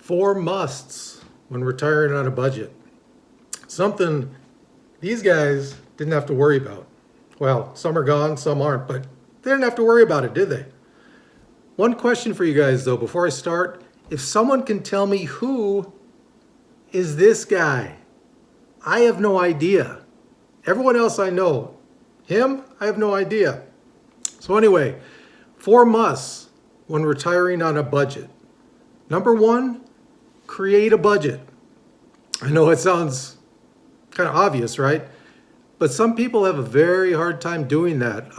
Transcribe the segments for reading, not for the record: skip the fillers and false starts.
4 musts when retiring on a budget. Something these guys didn't have to worry about. Well, some are gone, some aren't, but they didn't have to worry about it, did they? One question for you guys though, before I start, if someone can tell me who is this guy, I have no idea. Everyone else I know. Him, I have no idea. So anyway, 4 musts when retiring on a budget. Number 1, create a budget. I know it sounds kind of obvious, right? But some people have a very hard time doing that.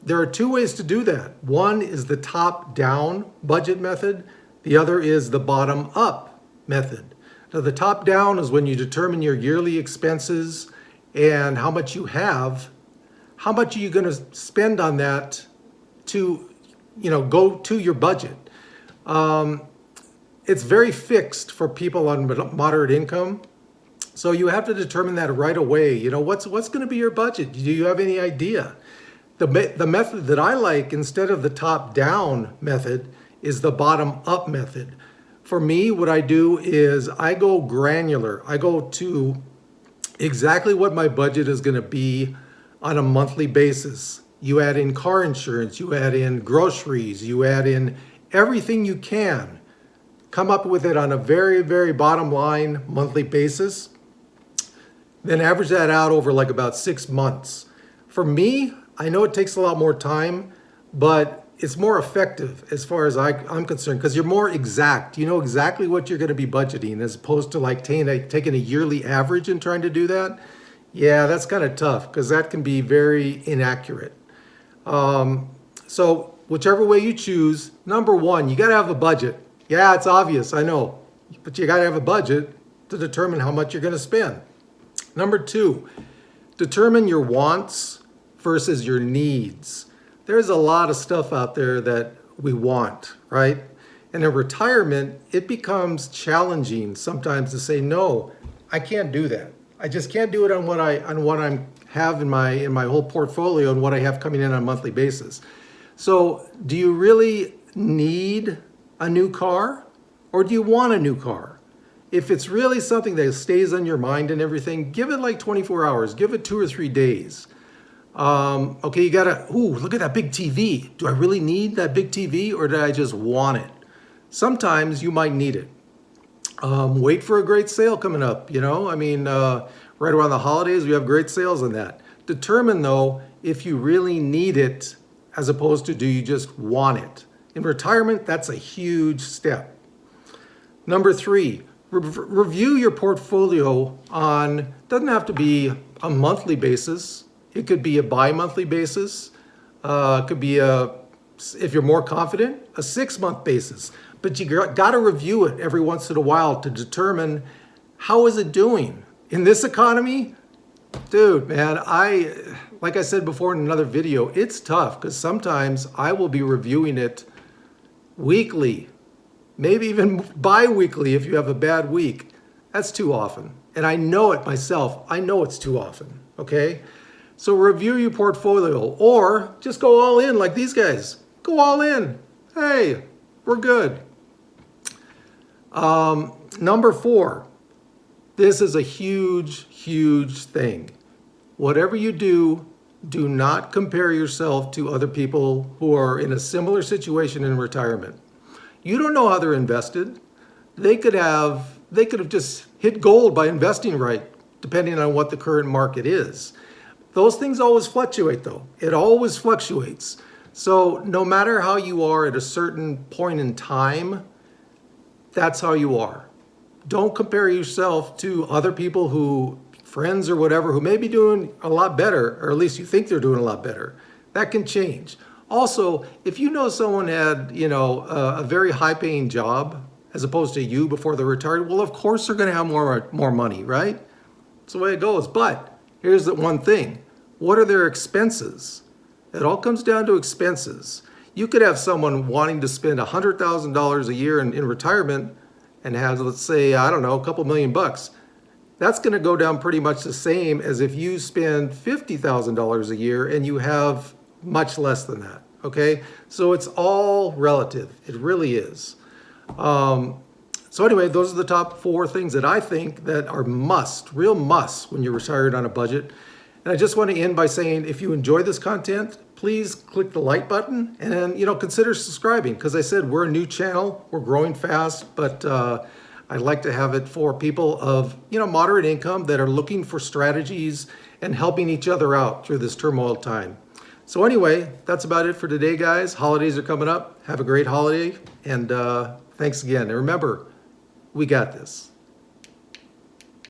There are 2 ways to do that. One is the top-down budget method. The other is the bottom-up method. Now, the top-down is when you determine your yearly expenses and how much you have. How much are you going to spend on that to, go to your budget? It's very fixed for people on moderate income. So you have to determine that right away. What's going to be your budget? Do you have any idea? The method that I like instead of the top-down method is the bottom-up method. For me, what I do is I go granular. I go to exactly what my budget is going to be on a monthly basis. You add in car insurance, you add in groceries, you add in everything you can. Come up with it on a very, very bottom line monthly basis. Then average that out over like about 6 months. For me, I know it takes a lot more time, but it's more effective as far as I'm concerned because you're more exact. You know exactly what you're going to be budgeting as opposed to like taking a yearly average and trying to do that. Yeah, that's kind of tough because that can be very inaccurate. So whichever way you choose, number 1, you got to have a budget. Yeah, it's obvious, I know, but you got to have a budget to determine how much you're going to spend. Number 2, determine your wants versus your needs. There's a lot of stuff out there that we want, right? And in retirement, it becomes challenging sometimes to say, no, I can't do that. I just can't do it on what I have in my whole portfolio and what I have coming in on a monthly basis. So do you really need a new car or do you want a new car? If it's really something that stays on your mind and everything, give it like 24 hours, give it 2 or 3 days. Okay, you gotta, look at that big TV. Do I really need that big TV or did I just want it? Sometimes you might need it. Wait for a great sale coming up, right around the holidays, we have great sales on that. Determine though, if you really need it as opposed to do you just want it. In retirement, that's a huge step. Number 3, review your portfolio on, doesn't have to be a monthly basis. It could be a bi-monthly basis. It could be if you're more confident, a 6-month basis. But you got to review it every once in a while to determine how is it doing. In this economy, dude, man, like I said before in another video, it's tough because sometimes I will be reviewing it weekly, maybe even bi-weekly if you have a bad week. That's too often. And I know it myself. I know it's too often, okay? So review your portfolio or just go all in like these guys. Go all in. Hey, we're good. Number 4, this is a huge, huge thing. Whatever you do, do not compare yourself to other people who are in a similar situation in retirement. You don't know how they're invested. They could have just hit gold by investing right, depending on what the current market is. Those things always fluctuate though. It always fluctuates. So no matter how you are at a certain point in time, that's how you are. Don't compare yourself to other people friends or whatever, who may be doing a lot better, or at least you think they're doing a lot better. That can change. Also, if you know someone had, a very high-paying job as opposed to you before they're retired, well, of course they're going to have more money, right? That's the way it goes. But here's the one thing. What are their expenses? It all comes down to expenses. You could have someone wanting to spend $100,000 a year in retirement and have, let's say, I don't know, a couple $1,000,000. That's going to go down pretty much the same as if you spend $50,000 a year and you have much less than that, okay? So it's all relative. It really is. So anyway, those are the top 4 things that I think that are real musts when you're retired on a budget. And I just want to end by saying, if you enjoy this content, please click the like button and, consider subscribing. Because I said, we're a new channel, we're growing fast, but I'd like to have it for people of, moderate income that are looking for strategies and helping each other out through this turmoil time. So anyway, that's about it for today, guys. Holidays are coming up. Have a great holiday, and thanks again. And remember, we got this.